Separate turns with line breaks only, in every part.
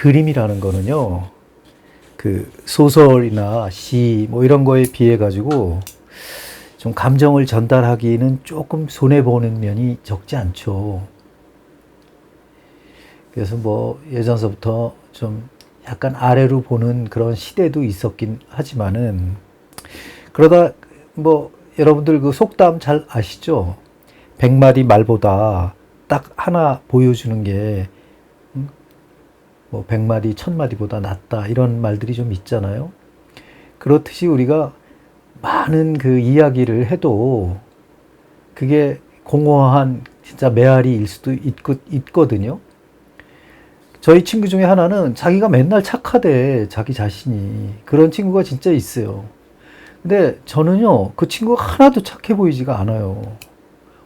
그림이라는 거는요, 그 소설이나 시 뭐 이런 거에 비해 가지고 좀 감정을 전달하기는 조금 손해 보는 면이 적지 않죠. 그래서 뭐 예전서부터 좀 약간 아래로 보는 그런 시대도 있었긴 하지만은, 그러다 뭐 여러분들 그 속담 잘 아시죠? 100마디 말보다 딱 하나 보여주는 게 뭐 100마디, 1000마디보다 낫다, 이런 말들이 좀 있잖아요. 그렇듯이 우리가 많은 그 이야기를 해도 그게 공허한 진짜 메아리일 수도 있거든요. 저희 친구 중에 하나는 자기가 맨날 착하대, 자기 자신이. 그런 친구가 진짜 있어요. 근데 저는요, 그 친구가 하나도 착해 보이지가 않아요.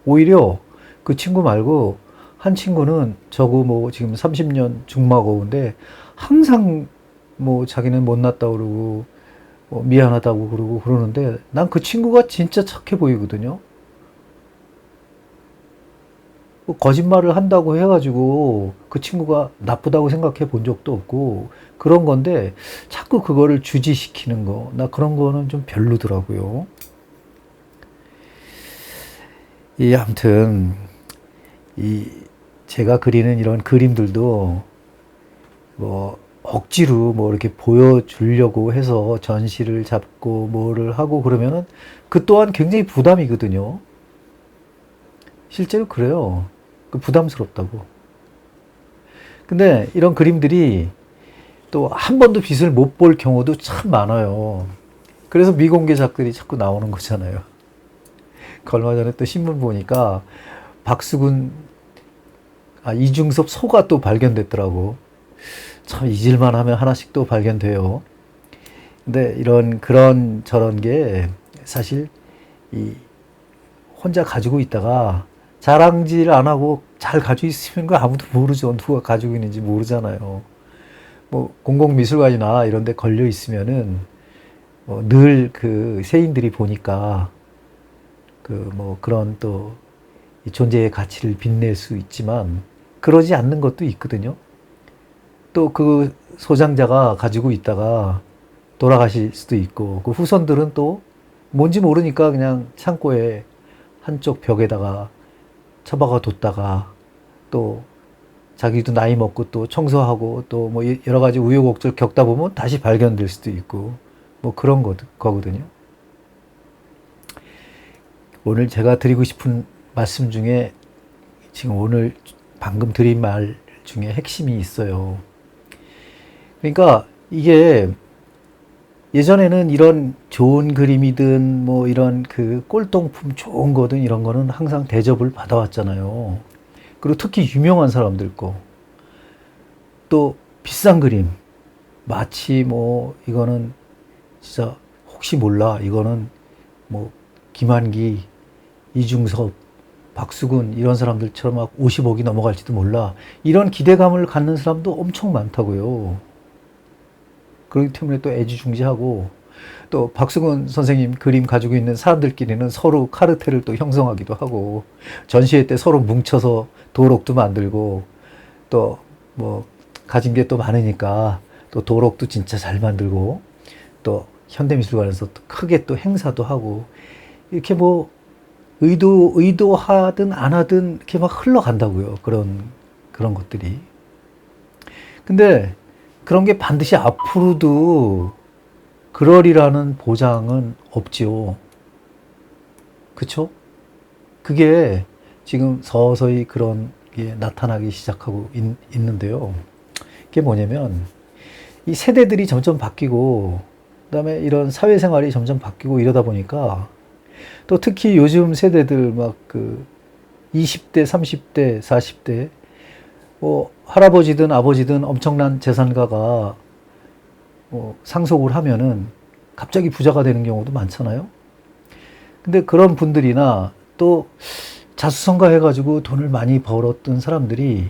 오히려 그 친구 말고 한 친구는, 저거 뭐 지금 30년 중마고우인데 항상 뭐 자기는 못났다고 그러고 뭐 미안하다고 그러고 그러는데, 난 그 친구가 진짜 착해 보이거든요. 뭐 거짓말을 한다고 해가지고 그 친구가 나쁘다고 생각해 본 적도 없고 그런 건데, 자꾸 그거를 주지시키는 거, 나 그런 거는 좀 별로더라고요. 아무튼 이 제가 그리는 이런 그림들도 뭐 억지로 뭐 이렇게 보여주려고 해서 전시를 잡고 뭐를 하고 그러면은 그 또한 굉장히 부담이거든요. 실제로 그래요. 그 부담스럽다고. 근데 이런 그림들이 또 한 번도 빛을 못 볼 경우도 참 많아요. 그래서 미공개작들이 자꾸 나오는 거잖아요. 그 얼마 전에 또 신문 보니까 박수근, 이중섭 소가 또 발견됐더라고. 참 잊을만 하면 하나씩 또 발견돼요. 근데 이런 그런 저런 게 사실 이 혼자 가지고 있다가 자랑질 안 하고 잘 가지고 있으면 그 아무도 모르죠. 누가 가지고 있는지 모르잖아요. 뭐 공공미술관이나 이런 데 걸려 있으면은 늘 그 세인들이 보니까 그 뭐 그런 또 존재의 가치를 빛낼 수 있지만, 그러지 않는 것도 있거든요. 또 그 소장자가 가지고 있다가 돌아가실 수도 있고, 그 후손들은 또 뭔지 모르니까 그냥 창고에 한쪽 벽에다가 처박아 뒀다가 또 자기도 나이 먹고 또 청소하고 또 뭐 여러 가지 우여곡절 겪다 보면 다시 발견될 수도 있고 뭐 그런 거거든요. 오늘 제가 드리고 싶은 말씀 중에 지금 오늘 방금 드린 말 중에 핵심이 있어요. 그러니까 이게 예전에는 이런 좋은 그림이든 뭐 이런 그 꼴동품 좋은 거든 이런 거는 항상 대접을 받아왔잖아요. 그리고 특히 유명한 사람들 거. 또 비싼 그림. 마치 뭐 이거는 진짜 혹시 몰라, 이거는 뭐 김한기, 이중섭, 박수근 이런 사람들처럼 막 50억이 넘어갈지도 몰라, 이런 기대감을 갖는 사람도 엄청 많다고요. 그렇기 때문에 또 애지중지하고, 또 박수근 선생님 그림 가지고 있는 사람들끼리는 서로 카르텔을 또 형성하기도 하고, 전시회 때 서로 뭉쳐서 도록도 만들고, 또 뭐 가진 게 또 많으니까 또 도록도 진짜 잘 만들고, 또 현대미술관에서 또 크게 또 행사도 하고, 이렇게 뭐 의도하든 안 하든 이렇게 막 흘러간다고요. 그런 것들이. 근데 그런 게 반드시 앞으로도 그러리라는 보장은 없지요. 그쵸? 그게 지금 서서히 그런 게 나타나기 시작하고 있는데요. 그게 뭐냐면, 이 세대들이 점점 바뀌고, 그 다음에 이런 사회생활이 점점 바뀌고 이러다 보니까, 또 특히 요즘 세대들 막 그 20대, 30대, 40대, 뭐 할아버지든 아버지든 엄청난 재산가가 상속을 하면은 갑자기 부자가 되는 경우도 많잖아요. 근데 그런 분들이나 또 자수성가 해가지고 돈을 많이 벌었던 사람들이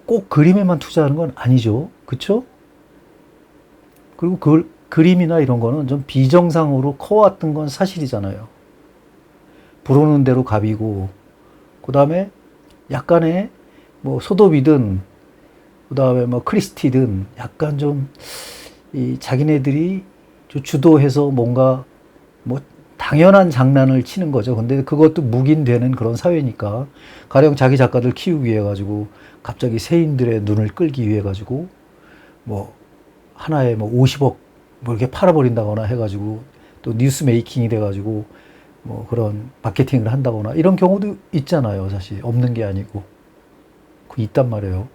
꼭 그림에만 투자하는 건 아니죠. 그쵸? 그리고 그 그림이나 이런 거는 좀 비정상으로 커왔던 건 사실이잖아요. 부르는 대로 값이고, 그 다음에 약간의 뭐 소도비든 그 다음에 뭐 크리스티든 약간 좀 이 자기네들이 주도해서 뭔가 뭐 당연한 장난을 치는 거죠. 근데 그것도 묵인되는 그런 사회니까 가령 자기 작가들 키우기 위해 가지고 갑자기 세인들의 눈을 끌기 위해 가지고 뭐 하나에 뭐 50억 뭐 이렇게 팔아버린다거나 해가지고 또 뉴스 메이킹이 돼가지고 뭐 그런 마케팅을 한다거나 이런 경우도 있잖아요. 사실 없는 게 아니고 그 있단 말이에요.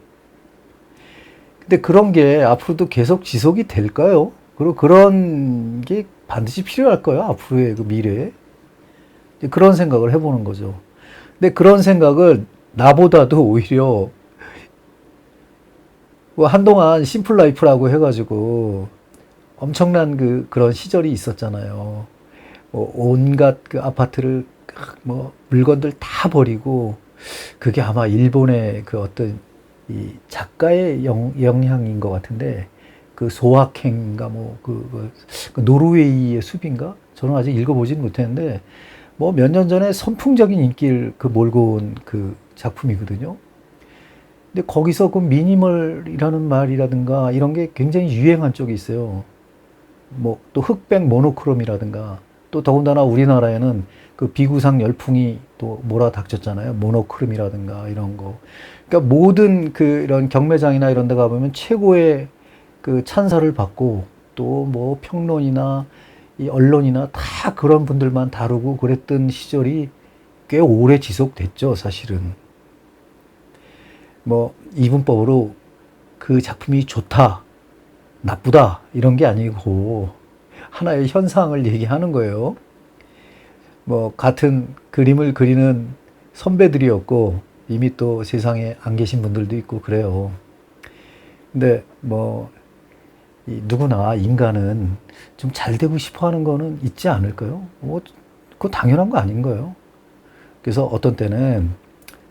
근데 그런 게 앞으로도 계속 지속이 될까요? 그리고 그런 게 반드시 필요할 거예요. 앞으로의 그 미래에. 그런 생각을 해보는 거죠. 근데 그런 생각을 나보다도 오히려 뭐 한동안 심플 라이프라고 해가지고 엄청난 그런 시절이 있었잖아요. 뭐 온갖 그 아파트를 뭐 물건들 다 버리고 그게 아마 일본의 그 어떤 이 작가의 영향인 것 같은데 그 소확행인가 그 노르웨이의 숲인가 저는 아직 읽어보지는 못했는데 뭐 몇 년 전에 선풍적인 인기를 그 몰고 온 그 작품이거든요. 근데 거기서 그 미니멀이라는 말이라든가 이런 게 굉장히 유행한 쪽이 있어요. 뭐 또 흑백 모노크롬이라든가 또 더군다나 우리나라에는 그 비구상 열풍이 또 몰아닥쳤잖아요. 모노크롬이라든가 이런 거. 그러니까 모든 그 이런 경매장이나 이런 데 가보면 최고의 그 찬사를 받고 또 뭐 평론이나 이 언론이나 다 그런 분들만 다루고 그랬던 시절이 꽤 오래 지속됐죠, 사실은. 뭐 이분법으로 그 작품이 좋다, 나쁘다 이런 게 아니고 하나의 현상을 얘기하는 거예요. 뭐 같은 그림을 그리는 선배들이었고 이미 또 세상에 안 계신 분들도 있고 그래요. 근데 뭐 누구나 인간은 좀 잘 되고 싶어 하는 거는 있지 않을까요? 뭐 그거 당연한 거 아닌가요? 그래서 어떤 때는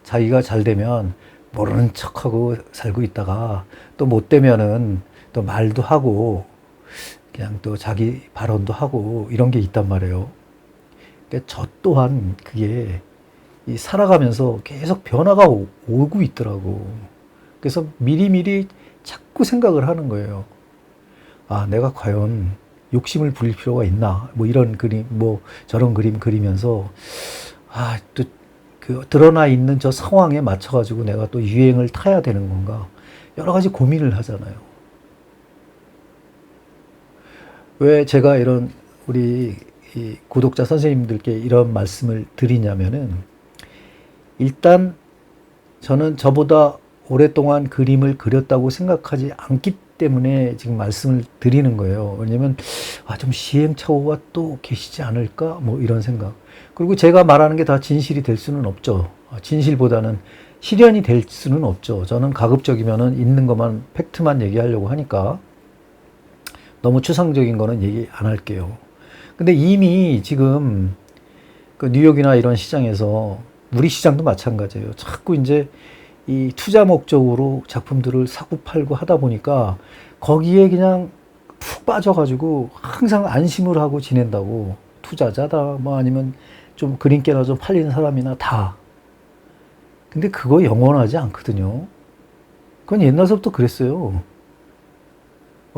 자기가 잘 되면 모르는 척하고 살고 있다가 또 못 되면은 또 말도 하고 그냥 또 자기 발언도 하고 이런 게 있단 말이에요. 그러니까 저 또한 그게 이 살아가면서 계속 변화가 오고 있더라고. 그래서 미리미리 자꾸 생각을 하는 거예요. 아, 내가 과연 욕심을 부릴 필요가 있나? 뭐 이런 그림, 뭐 저런 그림 그리면서 아, 또 그 드러나 있는 저 상황에 맞춰가지고 내가 또 유행을 타야 되는 건가? 여러 가지 고민을 하잖아요. 왜 제가 이런 우리 이 구독자 선생님들께 이런 말씀을 드리냐면은 일단 저는 저보다 오랫동안 그림을 그렸다고 생각하지 않기 때문에 지금 말씀을 드리는 거예요. 왜냐면 좀 시행착오가 또 계시지 않을까 뭐 이런 생각. 그리고 제가 말하는 게 다 진실이 될 수는 없죠. 진실보다는 실현이 될 수는 없죠. 저는 가급적이면은 있는 것만 팩트만 얘기하려고 하니까 너무 추상적인 거는 얘기 안 할게요. 근데 이미 지금 그 뉴욕이나 이런 시장에서 우리 시장도 마찬가지예요. 자꾸 이제 이 투자 목적으로 작품들을 사고 팔고 하다 보니까 거기에 그냥 푹 빠져가지고 항상 안심을 하고 지낸다고. 투자자다 뭐 아니면 좀 그림께나 좀 팔리는 사람이나 다. 근데 그거 영원하지 않거든요. 그건 옛날서부터 그랬어요.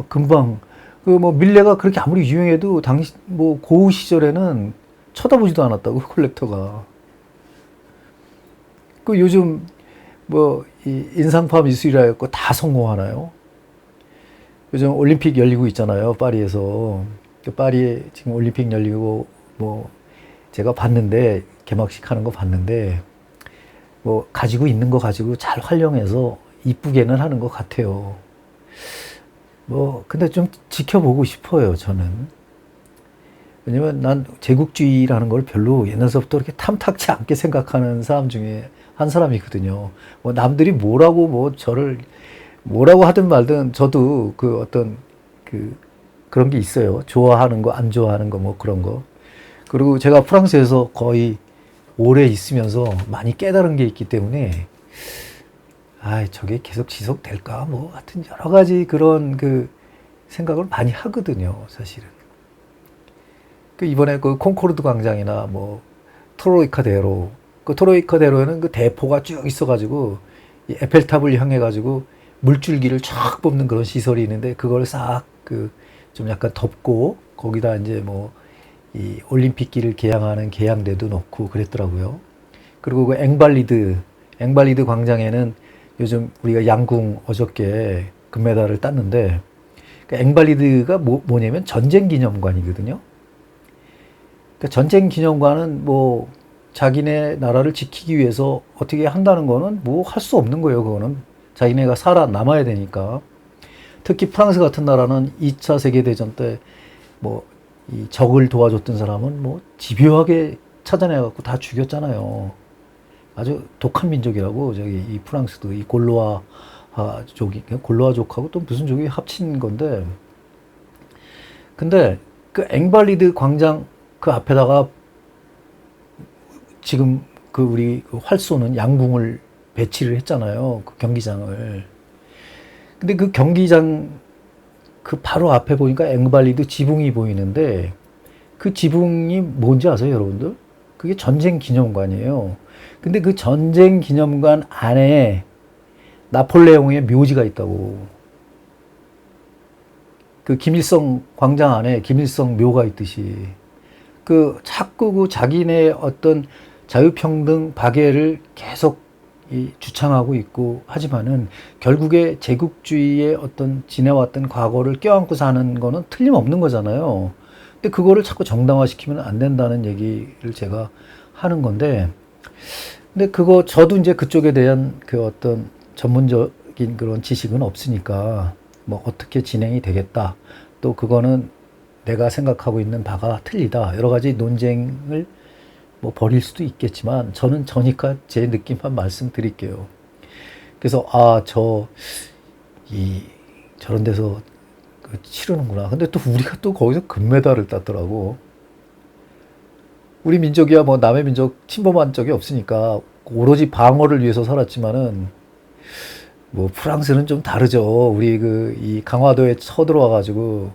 금방 그 뭐 밀레가 그렇게 아무리 유행해도 당시 뭐 고우 시절에는 쳐다보지도 않았다고 콜렉터가. 그 요즘 뭐 이 인상파 미술이라 해갖고 다 성공하나요? 요즘 올림픽 열리고 있잖아요, 파리에서. 그 파리에 지금 올림픽 열리고 뭐 제가 봤는데 개막식 하는 거 봤는데 뭐 가지고 있는 거 가지고 잘 활용해서 이쁘게는 하는 것 같아요. 뭐 근데 좀 지켜보고 싶어요, 저는. 왜냐면 난 제국주의라는 걸 별로 옛날서부터 그렇게 탐탁치 않게 생각하는 사람 중에 한 사람이거든요. 뭐 남들이 뭐라고 뭐 저를 뭐라고 하든 말든 저도 그 어떤 그런 게 있어요. 좋아하는 거, 안 좋아하는 거 뭐 그런 거. 그리고 제가 프랑스에서 거의 오래 있으면서 많이 깨달은 게 있기 때문에 저게 계속 지속될까? 뭐 하여튼 여러 가지 그런 생각을 많이 하거든요, 사실은. 이번에 그 콩코르드 광장이나 뭐 트로이카대로, 그 트로이카대로에는 그 대포가 쭉 있어가지고 이 에펠탑을 향해가지고 물줄기를 쫙 뽑는 그런 시설이 있는데 그걸 싹 좀 약간 덮고 거기다 이제 뭐 이 올림픽기를 개양하는 개양대도 놓고 그랬더라고요. 그리고 그 앵발리드 광장에는 요즘 우리가 양궁 어저께 금메달을 땄는데 그 앵발리드가 뭐냐면 전쟁 기념관이거든요. 그러니까 전쟁 기념관은 뭐 자기네 나라를 지키기 위해서 어떻게 한다는 거는 뭐 할 수 없는 거예요. 그거는 자기네가 살아남아야 되니까. 특히 프랑스 같은 나라는 2차 세계대전 때 뭐 이 적을 도와줬던 사람은 뭐 집요하게 찾아내갖고 다 죽였잖아요. 아주 독한 민족이라고 저기 이 프랑스도 이 골로아족하고 또 무슨 족이 합친 건데 근데 그 앵발리드 광장 그 앞에다가 지금 그 우리 활 쏘는 양궁을 배치를 했잖아요. 그 경기장을. 근데 그 경기장 그 바로 앞에 보니까 앵발리드 지붕이 보이는데 그 지붕이 뭔지 아세요, 여러분들? 그게 전쟁 기념관이에요. 근데 그 전쟁 기념관 안에 나폴레옹의 묘지가 있다고. 그 김일성 광장 안에 김일성 묘가 있듯이. 자꾸 그 자기네 어떤 자유평등 박애를 계속 주창하고 있고 하지만은 결국에 제국주의의 어떤 지내왔던 과거를 껴안고 사는 거는 틀림없는 거잖아요. 근데 그거를 자꾸 정당화시키면 안 된다는 얘기를 제가 하는 건데, 근데 저도 이제 그쪽에 대한 그 어떤 전문적인 그런 지식은 없으니까 뭐 어떻게 진행이 되겠다. 또 그거는 내가 생각하고 있는 바가 틀리다. 여러 가지 논쟁을 뭐 벌일 수도 있겠지만 저는 저니까 제 느낌만 말씀드릴게요. 그래서 저런 데서 치르는구나. 근데 또 우리가 또 거기서 금메달을 땄더라고. 우리 민족이야 뭐 남의 민족 침범한 적이 없으니까 오로지 방어를 위해서 살았지만은 뭐 프랑스는 좀 다르죠. 우리 이 강화도에 쳐들어와 가지고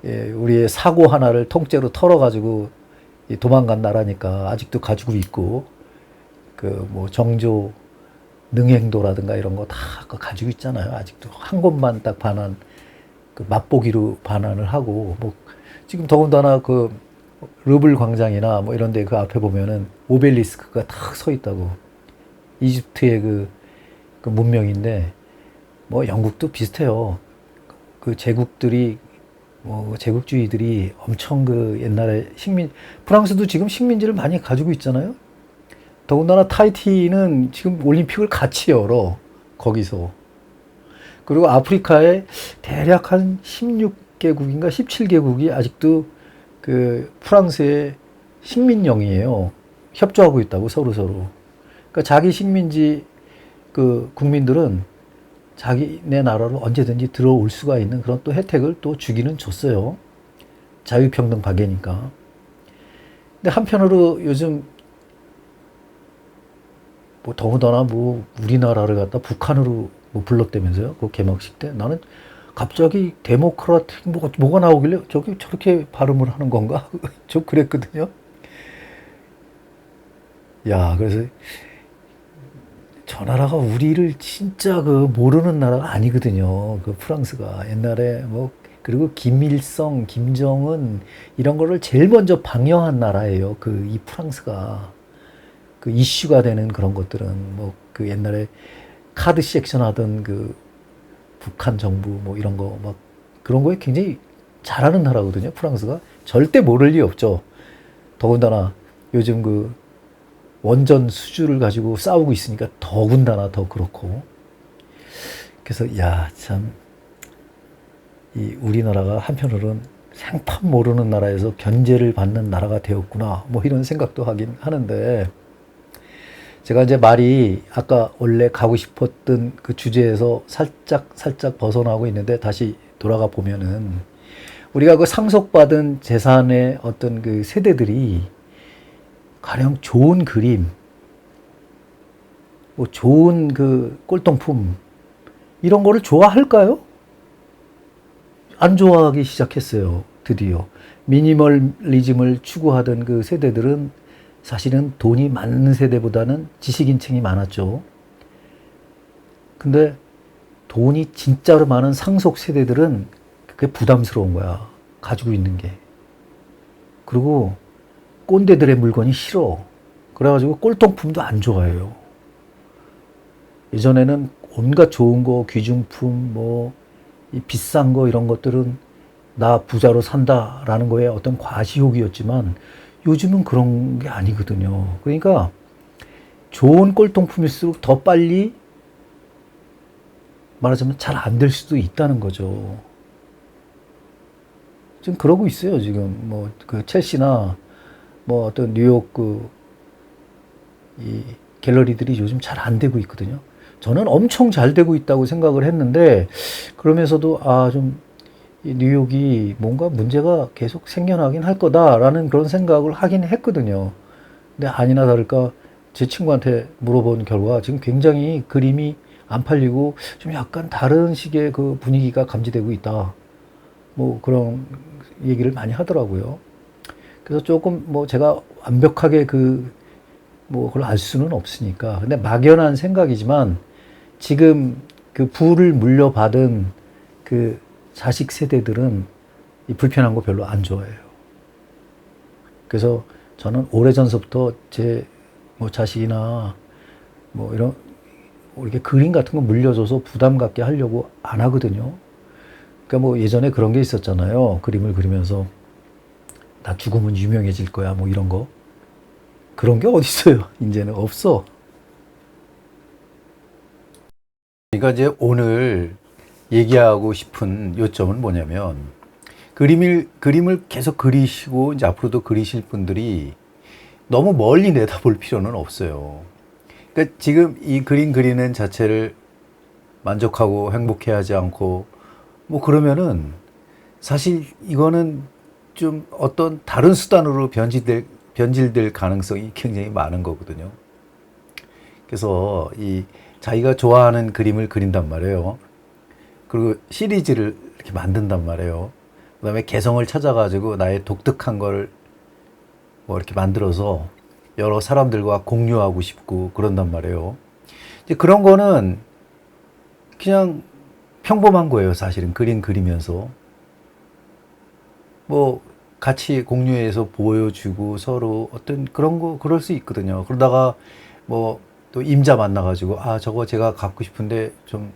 우리의 사고 하나를 통째로 털어 가지고 도망간 나라니까 아직도 가지고 있고 뭐 정조 능행도라든가 이런 거 다 가지고 있잖아요. 아직도 한 곳만 딱 반환 맛보기로 반환을 하고 뭐 지금 더군다나 르블 광장이나 뭐 이런 데 그 앞에 보면은 오벨리스크가 딱 서 있다고. 이집트의 그 문명인데 뭐 영국도 비슷해요. 제국주의들이 엄청 옛날에 프랑스도 지금 식민지를 많이 가지고 있잖아요. 더군다나 타히티는 지금 올림픽을 같이 열어, 거기서. 그리고 아프리카에 대략 한 16개국인가 17개국이 아직도 프랑스의 식민령이에요. 협조하고 있다고, 서로서로. 그러니까 자기 식민지 국민들은 자기네 나라로 언제든지 들어올 수가 있는 그런 또 혜택을 또 주기는 줬어요. 자유평등 박애니까. 근데 한편으로 요즘 뭐 더군다나 뭐 우리나라를 갖다 북한으로 뭐 불렀다면서요? 그 개막식 때. 나는 갑자기 데모크라틱 뭐가 나오길래 저렇게 발음을 하는 건가? 좀 그랬거든요. 야, 그래서 저 나라가 우리를 진짜 모르는 나라가 아니거든요. 프랑스가 옛날에 그리고 김일성, 김정은 이런 거를 제일 먼저 방영한 나라예요. 이 프랑스가 이슈가 되는 그런 것들은 옛날에 카드 섹션 하던 북한 정부 뭐 이런 거 그런 거에 굉장히 잘하는 나라거든요. 프랑스가 절대 모를 리 없죠. 더군다나 요즘 원전 수주를 가지고 싸우고 있으니까 더군다나 더 그렇고. 그래서 참 우리나라가 한편으로는 생판 모르는 나라에서 견제를 받는 나라가 되었구나 뭐 이런 생각도 하긴 하는데, 제가 이제 말이 아까 원래 가고 싶었던 그 주제에서 살짝 벗어나고 있는데 다시 돌아가 보면은 우리가 상속받은 재산의 어떤 세대들이 가령 좋은 그림, 뭐 좋은 꼴통품 이런 거를 좋아할까요? 안 좋아하기 시작했어요. 드디어 미니멀리즘을 추구하던 세대들은 사실은 돈이 많은 세대보다는 지식인층이 많았죠. 근데 돈이 진짜로 많은 상속 세대들은 그게 부담스러운 거야. 가지고 있는 게. 그리고 꼰대들의 물건이 싫어. 그래가지고 꼴통품도 안 좋아해요. 예전에는 온갖 좋은 거, 귀중품, 뭐, 이 비싼 거 이런 것들은 나 부자로 산다라는 거에 어떤 과시욕이었지만 요즘은 그런 게 아니거든요. 그러니까 좋은 꼴통품일수록 더 빨리 말하자면 잘 안 될 수도 있다는 거죠. 지금 그러고 있어요. 지금 뭐 그 첼시나 뭐 어떤 뉴욕 이 갤러리들이 요즘 잘 안 되고 있거든요. 저는 엄청 잘 되고 있다고 생각을 했는데 그러면서도 좀 이 뉴욕이 뭔가 문제가 계속 생겨나긴 할 거다라는 그런 생각을 하긴 했거든요. 근데 아니나 다를까 제 친구한테 물어본 결과 지금 굉장히 그림이 안 팔리고 좀 약간 다른 식의 그 분위기가 감지되고 있다. 뭐 그런 얘기를 많이 하더라고요. 그래서 조금 뭐 제가 완벽하게 뭐 그걸 알 수는 없으니까. 근데 막연한 생각이지만 지금 그 부를 물려받은 그 자식 세대들은 이 불편한 거 별로 안 좋아해요. 그래서 저는 오래전서부터 제 뭐 자식이나 뭐 이런 이렇게 그림 같은 거 물려줘서 부담 갖게 하려고 안 하거든요. 그러니까 뭐 예전에 그런 게 있었잖아요. 그림을 그리면서 나 죽으면 유명해질 거야. 뭐 이런 거. 그런 게 어디 있어요. 이제는 없어. 그러니까 이제 오늘 얘기하고 싶은 요점은 뭐냐면 그림을 계속 그리시고 이제 앞으로도 그리실 분들이 너무 멀리 내다볼 필요는 없어요. 그러니까 지금 이 그림 그리는 자체를 만족하고 행복해하지 않고 뭐 그러면은 사실 이거는 좀 어떤 다른 수단으로 변질될 가능성이 굉장히 많은 거거든요. 그래서 이 자기가 좋아하는 그림을 그린단 말이에요. 그리고 시리즈를 이렇게 만든단 말이에요. 그 다음에 개성을 찾아가지고 나의 독특한 걸 뭐 이렇게 만들어서 여러 사람들과 공유하고 싶고 그런단 말이에요. 이제 그런 거는 그냥 평범한 거예요, 사실은. 그림 그리면서. 뭐, 같이 공유해서 보여주고 서로 어떤 그런 거, 그럴 수 있거든요. 그러다가 뭐, 또 임자 만나가지고, 저거 제가 갖고 싶은데 좀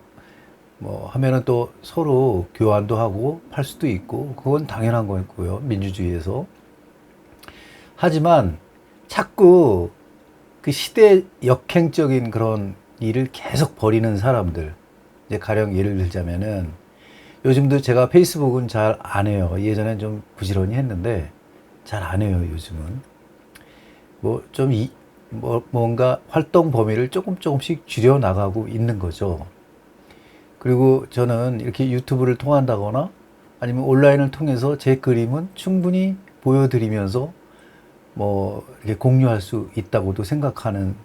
뭐 하면은 또 서로 교환도 하고 팔 수도 있고, 그건 당연한 거고요, 민주주의에서. 하지만 자꾸 그 시대 역행적인 그런 일을 계속 벌이는 사람들, 이제 가령 예를 들자면은 요즘도 제가 페이스북은 잘 안 해요. 예전엔 좀 부지런히 했는데 잘 안 해요, 요즘은. 뭐 좀 뭔가 활동 범위를 조금씩 줄여 나가고 있는 거죠. 그리고 저는 이렇게 유튜브를 통한다거나 아니면 온라인을 통해서 제 그림은 충분히 보여드리면서 뭐 이렇게 공유할 수 있다고도 생각하는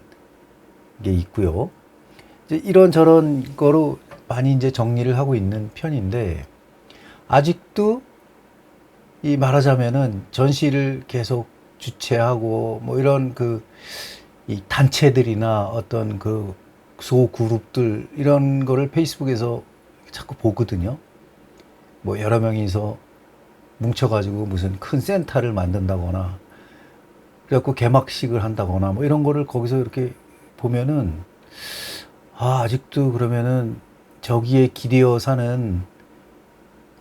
게 있고요. 이제 이런저런 거로 많이 이제 정리를 하고 있는 편인데 아직도 이 말하자면은 전시를 계속 주최하고 뭐 이런 이 단체들이나 어떤 소그룹들 이런 거를 페이스북에서 자꾸 보거든요. 뭐 여러 명이서 뭉쳐가지고 무슨 큰 센터를 만든다거나 그래갖고 개막식을 한다거나 뭐 이런 거를 거기서 이렇게 보면은 아직도 그러면은 저기에 기대어 사는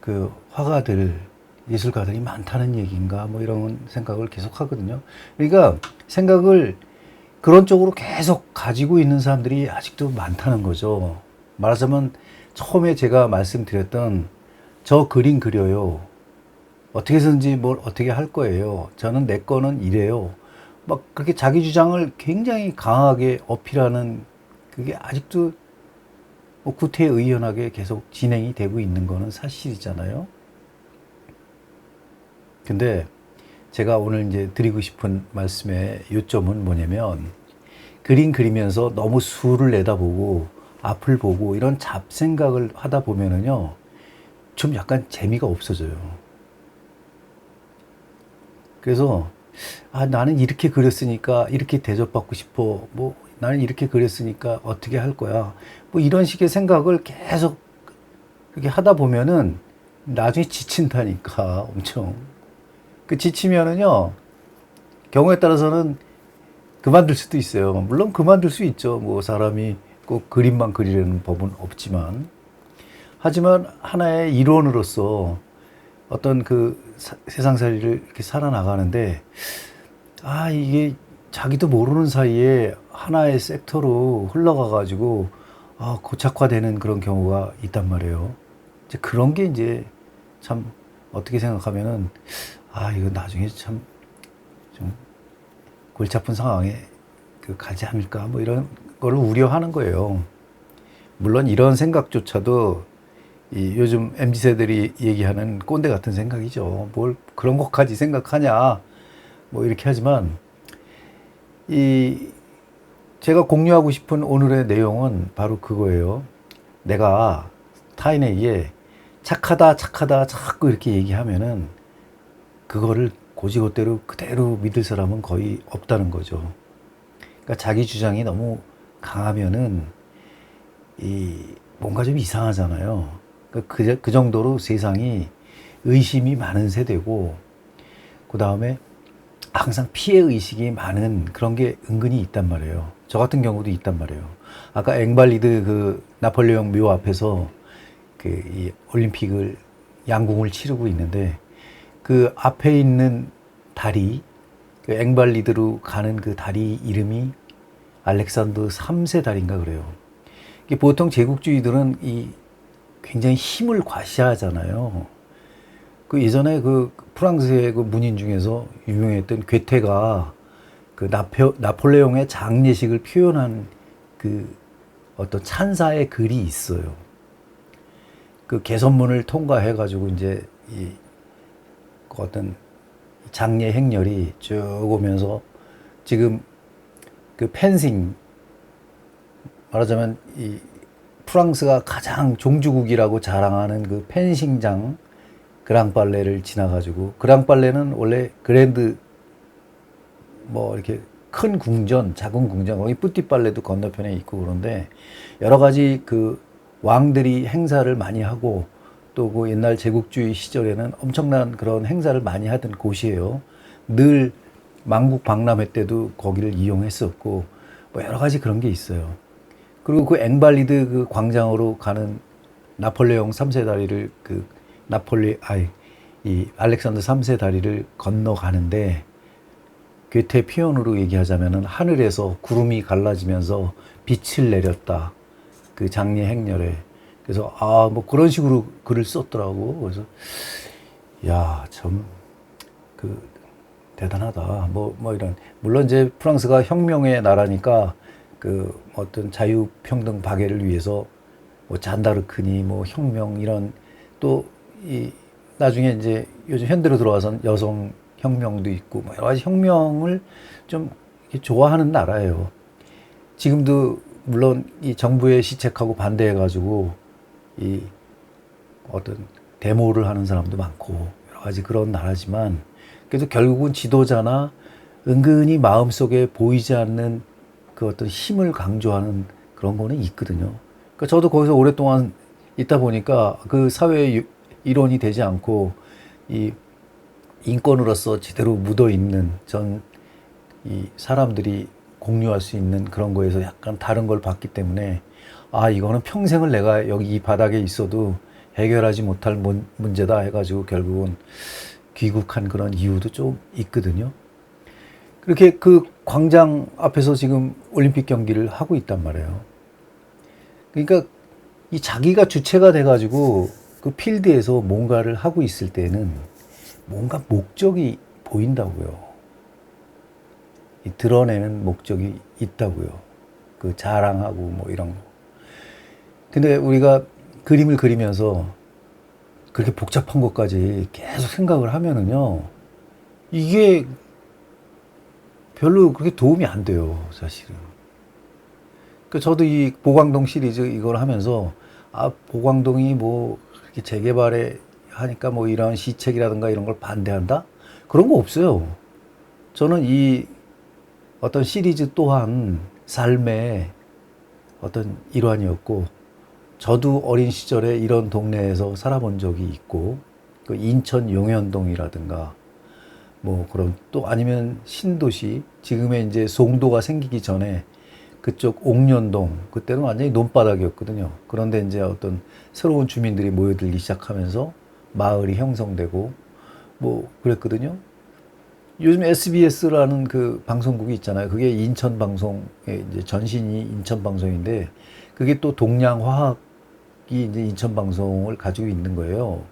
그 화가들, 예술가들이 많다는 얘기인가 뭐 이런 생각을 계속 하거든요. 그러니까 생각을 그런 쪽으로 계속 가지고 있는 사람들이 아직도 많다는 거죠. 말하자면 처음에 제가 말씀드렸던 저 그림 그려요. 어떻게 해서든지 뭘 어떻게 할 거예요. 저는 내 거는 이래요. 막 그렇게 자기 주장을 굉장히 강하게 어필하는 그게 아직도 뭐 구태의연하게 계속 진행이 되고 있는 거는 사실이잖아요. 근데 제가 오늘 이제 드리고 싶은 말씀의 요점은 뭐냐면 그림 그리면서 너무 수를 내다보고 앞을 보고 이런 잡생각을 하다 보면은요 좀 약간 재미가 없어져요. 그래서 나는 이렇게 그렸으니까 이렇게 대접받고 싶어. 뭐 나는 이렇게 그렸으니까 어떻게 할 거야. 뭐 이런 식의 생각을 계속 그렇게 하다 보면은 나중에 지친다니까, 엄청. 그 지치면은요, 경우에 따라서는 그만둘 수도 있어요. 물론 그만둘 수 있죠. 뭐 사람이 꼭 그림만 그리려는 법은 없지만. 하지만 하나의 일원으로서 어떤 그 세상살이를 이렇게 살아나가는데, 아, 이게 자기도 모르는 사이에 하나의 섹터로 흘러가가지고, 아, 고착화되는 그런 경우가 있단 말이에요. 이제 그런 게 이제 참 어떻게 생각하면은, 아, 이거 나중에 참 좀 골치 아픈 상황에 가지 않을까, 뭐 이런 걸 우려하는 거예요. 물론 이런 생각조차도 이 요즘 MZ세들이 얘기하는 꼰대 같은 생각이죠. 뭘 그런 것까지 생각하냐, 뭐 이렇게 하지만, 이 제가 공유하고 싶은 오늘의 내용은 바로 그거예요. 내가 타인에게 착하다, 착하다, 자꾸 이렇게 얘기하면은 그거를 고지고대로 그대로 믿을 사람은 거의 없다는 거죠. 그러니까 자기 주장이 너무 강하면은 이 뭔가 좀 이상하잖아요. 그 정도로 세상이 의심이 많은 세대고, 그 다음에 항상 피해 의식이 많은 그런 게 은근히 있단 말이에요. 저 같은 경우도 있단 말이에요. 아까 앵발리드 그 나폴레옹 묘 앞에서 이 올림픽을 양궁을 치르고 있는데, 그 앞에 있는 다리, 그 앵발리드로 가는 그 다리 이름이 알렉산더 3세 다리인가 그래요. 이게 보통 제국주의들은 이 굉장히 힘을 과시하잖아요. 그 예전에 그 프랑스의 그 문인 중에서 유명했던 괴테가 그 나폴레옹의 장례식을 표현한 그 어떤 찬사의 글이 있어요. 그 개선문을 통과해가지고 이제 그 어떤 장례 행렬이 쭉 오면서 지금 그 펜싱, 말하자면 이 프랑스가 가장 종주국이라고 자랑하는 그 펜싱장 그랑빨레를 지나가지고, 그랑빨레는 원래 그랜드 뭐 이렇게 큰 궁전, 작은 궁전, 거기 뿌띠빨레도 건너편에 있고 그런데 여러 가지 그 왕들이 행사를 많이 하고, 또 그 옛날 제국주의 시절에는 엄청난 그런 행사를 많이 하던 곳이에요. 늘 만국 박람회 때도 거기를 이용했었고, 뭐 여러 가지 그런 게 있어요. 그리고 그 앵발리드 그 광장으로 가는 나폴레옹 3세 다리를 이 알렉산더 3세 다리를 건너가는데, 괴테 표현으로 얘기하자면은 하늘에서 구름이 갈라지면서 빛을 내렸다. 그 장례 행렬에. 그래서 뭐 그런 식으로 글을 썼더라고. 그래서 야, 참 대단하다. 뭐 이런, 물론 이제 프랑스가 혁명의 나라니까 그 어떤 자유평등 박애를 위해서 뭐 잔다르크니 뭐 혁명 이런, 또 이 나중에 이제 요즘 현대로 들어와선 여성 혁명도 있고 뭐 여러 가지 혁명을 좀 좋아하는 나라예요. 지금도 물론 이 정부의 시책하고 반대해가지고 이 어떤 데모를 하는 사람도 많고 여러 가지 그런 나라지만, 그래도 결국은 지도자나 은근히 마음속에 보이지 않는 그 어떤 힘을 강조하는 그런 거는 있거든요. 그러니까 저도 거기서 오랫동안 있다 보니까 그 사회의 일원이 되지 않고 이 인권으로서 제대로 묻어 있는 이 사람들이 공유할 수 있는 그런 거에서 약간 다른 걸 봤기 때문에, 이거는 평생을 내가 여기 이 바닥에 있어도 해결하지 못할 문제다 해가지고 결국은 귀국한 그런 이유도 좀 있거든요. 그렇게 그 광장 앞에서 지금 올림픽 경기를 하고 있단 말이에요. 그러니까 이 자기가 주체가 돼가지고 그 필드에서 뭔가를 하고 있을 때는 뭔가 목적이 보인다고요. 이 드러내는 목적이 있다고요. 그 자랑하고 뭐 이런 거. 근데 우리가 그림을 그리면서 그렇게 복잡한 것까지 계속 생각을 하면은요, 이게 별로 그렇게 도움이 안 돼요, 사실은. 그 저도 이 보광동 시리즈 이걸 하면서, 보광동이 뭐 이렇게 재개발에 하니까 뭐 이런 시책이라든가 이런 걸 반대한다? 그런 거 없어요. 저는 이 어떤 시리즈 또한 삶의 어떤 일환이었고, 저도 어린 시절에 이런 동네에서 살아본 적이 있고, 그 인천 용현동이라든가 뭐 그런, 또 아니면 신도시, 지금의 이제 송도가 생기기 전에 그쪽 옥년동, 그때는 완전히 논바닥이었거든요. 그런데 이제 어떤 새로운 주민들이 모여들기 시작하면서 마을이 형성되고 뭐 그랬거든요. 요즘 SBS라는 그 방송국이 있잖아요. 그게 인천 방송의 이제 전신이 인천 방송인데, 그게 또 동양화학이 이제 인천 방송을 가지고 있는 거예요.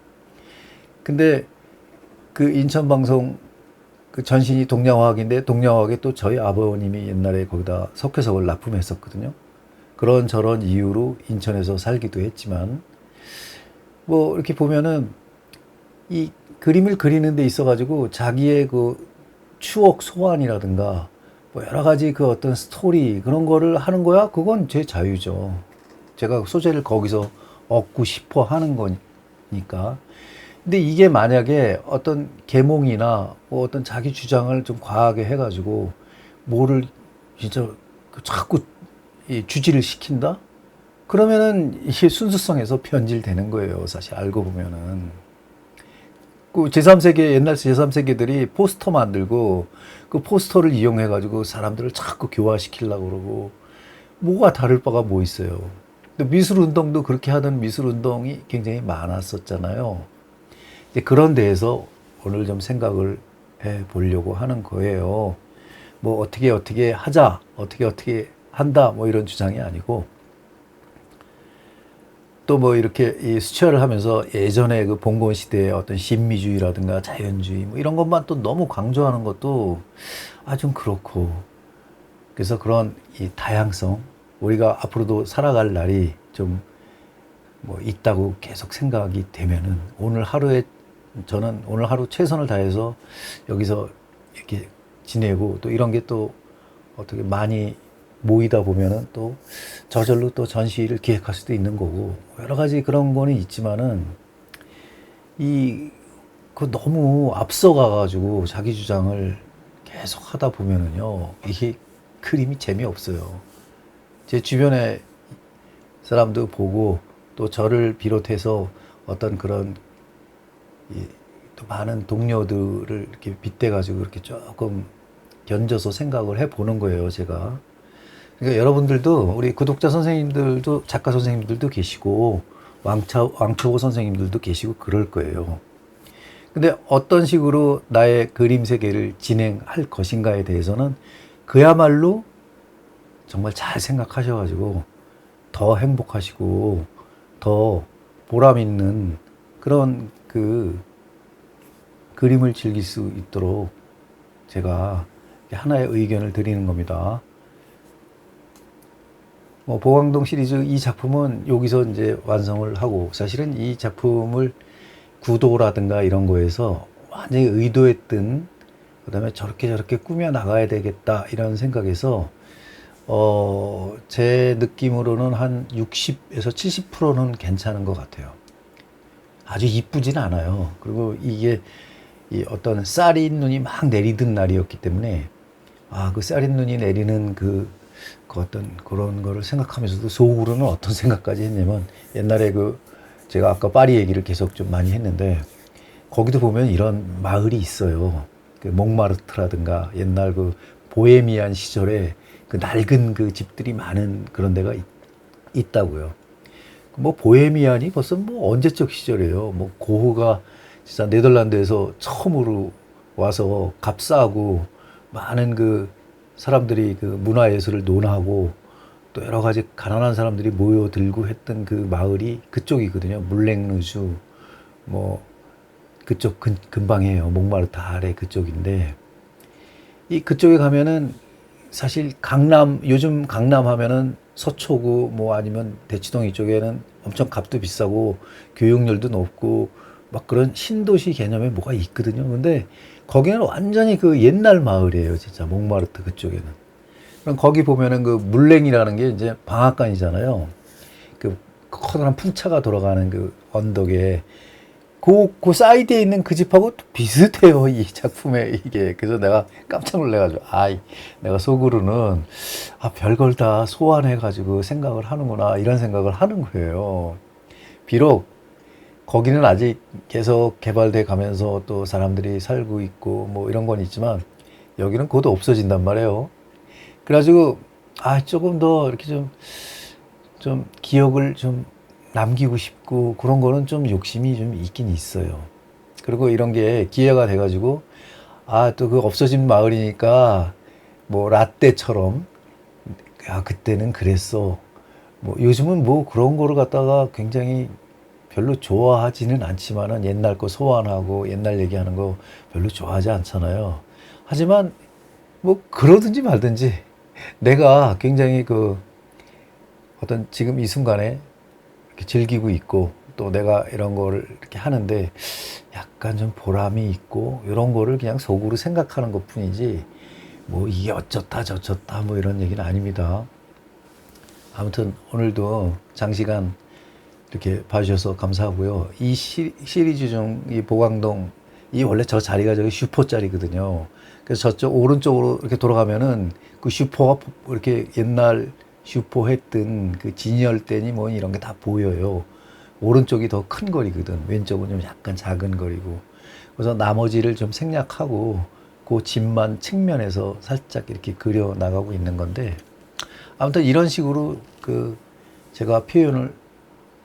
근데 그 인천 방송 그 전신이 동양화학인데, 동양화학에 또 저희 아버님이 옛날에 거기다 석회석을 납품했었거든요. 그런 저런 이유로 인천에서 살기도 했지만, 뭐 이렇게 보면은 이 그림을 그리는 데 있어 가지고 자기의 그 추억 소환이라든가 뭐 여러 가지 그 어떤 스토리 그런 거를 하는 거야, 그건 제 자유죠. 제가 소재를 거기서 얻고 싶어 하는 거니까. 근데 이게 만약에 어떤 계몽이나 뭐 어떤 자기 주장을 좀 과하게 해가지고 뭐를 진짜 그 자꾸 이 주지를 시킨다? 그러면은 이게 순수성에서 변질되는 거예요. 사실 알고 보면은. 그 제3세계, 옛날 제3세계들이 포스터 만들고 그 포스터를 이용해가지고 사람들을 자꾸 교화시키려고 그러고, 뭐가 다를 바가 뭐 있어요. 근데 미술운동도 그렇게 하던 미술운동이 굉장히 많았었잖아요. 이제 그런 데에서 오늘 좀 생각을 해 보려고 하는 거예요. 뭐 어떻게 하자, 어떻게 한다, 뭐 이런 주장이 아니고, 또 뭐 이렇게 이 수채화를 하면서 예전에 그 봉건 시대의 어떤 신미주의라든가 자연주의 뭐 이런 것만 또 너무 강조하는 것도 좀 그렇고, 그래서 그런 이 다양성, 우리가 앞으로도 살아갈 날이 좀 뭐 있다고 계속 생각이 되면은, 오늘 하루에 저는 오늘 하루 최선을 다해서 여기서 이렇게 지내고, 또 이런 게 또 어떻게 많이 모이다 보면은 또 저절로 또 전시를 기획할 수도 있는 거고, 여러 가지 그런 거는 있지만은 그 너무 앞서가 가지고 자기 주장을 계속 하다 보면은요, 이게 그림이 재미없어요. 제 주변에 사람도 보고, 또 저를 비롯해서 어떤 그런 또 많은 동료들을 이렇게 빗대 가지고 이렇게 조금 견져서 생각을 해 보는 거예요, 제가. 그러니까 여러분들도, 우리 구독자 선생님들도, 작가 선생님들도 계시고 왕초보 선생님들도 계시고 그럴 거예요. 근데 어떤 식으로 나의 그림 세계를 진행할 것인가에 대해서는 그야말로 정말 잘 생각하셔가지고 더 행복하시고 더 보람 있는 그런 그 그림을 즐길 수 있도록 제가 하나의 의견을 드리는 겁니다. 뭐 보강동 시리즈 이 작품은 여기서 이제 완성을 하고, 사실은 이 작품을 구도라든가 이런 거에서 완전히 의도했던, 그다음에 저렇게 꾸며 나가야 되겠다 이런 생각에서 제 느낌으로는 한 60에서 70%는 괜찮은 것 같아요. 아주 이쁘진 않아요. 그리고 이게 이 어떤 쌀인 눈이 막 내리던 날이었기 때문에, 그 쌀인 눈이 내리는 그 어떤 그런 거를 생각하면서도 속으로는 어떤 생각까지 했냐면, 옛날에 제가 아까 파리 얘기를 계속 좀 많이 했는데, 거기도 보면 이런 마을이 있어요. 그 몽마르트라든가 옛날 그 보헤미안 시절에 그 낡은 그 집들이 많은 그런 데가 있다고요. 뭐 보헤미안이 벌써 뭐 언제적 시절이에요. 뭐 고흐가 진짜 네덜란드에서 처음으로 와서 값싸고 많은 그 사람들이 그 문화예술을 논하고, 또 여러 가지 가난한 사람들이 모여들고 했던 그 마을이 그쪽이거든요. 물랭루주 뭐 그쪽 근방이에요. 몽마르트 아래 그쪽인데, 그쪽에 가면은 사실 요즘 강남 하면은 서초구 뭐 아니면 대치동 이쪽에는 엄청 값도 비싸고 교육열도 높고 막 그런 신도시 개념의 뭐가 있거든요. 근데 거기는 완전히 그 옛날 마을이에요. 진짜 몽마르트 그쪽에는. 그럼 거기 보면은 그 물랭이라는 게 이제 방앗간이잖아요. 그 커다란 풍차가 돌아가는 그 언덕에 그 사이드에 있는 그 집하고 또 비슷해요, 이 작품에 이게. 그래서 내가 깜짝 놀래가지고, 내가 속으로는, 별걸 다 소환해가지고 생각을 하는구나, 이런 생각을 하는 거예요. 비록, 거기는 아직 계속 개발돼 가면서 또 사람들이 살고 있고, 뭐 이런 건 있지만, 여기는 곧 없어진단 말이에요. 그래가지고, 조금 더 이렇게 좀 기억을 좀 남기고 싶고 그런 거는 좀 욕심이 좀 있긴 있어요. 그리고 이런 게 기회가 돼가지고 또 그 없어진 마을이니까 뭐 라떼처럼 그때는 그랬어. 뭐 요즘은 뭐 그런 거를 갖다가 굉장히 별로 좋아하지는 않지만은 옛날 거 소환하고 옛날 얘기하는 거 별로 좋아하지 않잖아요. 하지만 뭐 그러든지 말든지 내가 굉장히 그 어떤 지금 이 순간에 이렇게 즐기고 있고 또 내가 이런 거를 이렇게 하는데 약간 좀 보람이 있고 이런 거를 그냥 속으로 생각하는 것 뿐이지 뭐 이게 어쩌다 저쩌다 뭐 이런 얘기는 아닙니다. 아무튼 오늘도 장시간 이렇게 봐주셔서 감사하고요. 이 시리즈 중 이 보강동 이 원래 저 자리가 저기 슈퍼 자리거든요. 그래서 저쪽 오른쪽으로 이렇게 돌아가면은 그 슈퍼가 이렇게 옛날 슈퍼 했던 그 진열대니 뭐 이런 게 다 보여요. 오른쪽이 더 큰 거리거든. 왼쪽은 좀 약간 작은 거리고. 그래서 나머지를 좀 생략하고 그 집만 측면에서 살짝 이렇게 그려 나가고 있는 건데 아무튼 이런 식으로 그 제가 표현을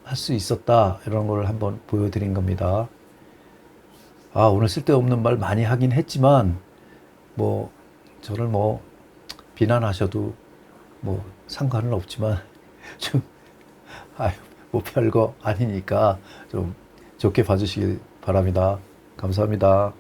할 수 있었다 이런 걸 한번 보여드린 겁니다. 오늘 쓸데없는 말 많이 하긴 했지만 뭐 저를 뭐 비난하셔도 뭐 상관은 없지만 좀 뭐 별거 아니니까 좀 좋게 봐주시길 바랍니다. 감사합니다.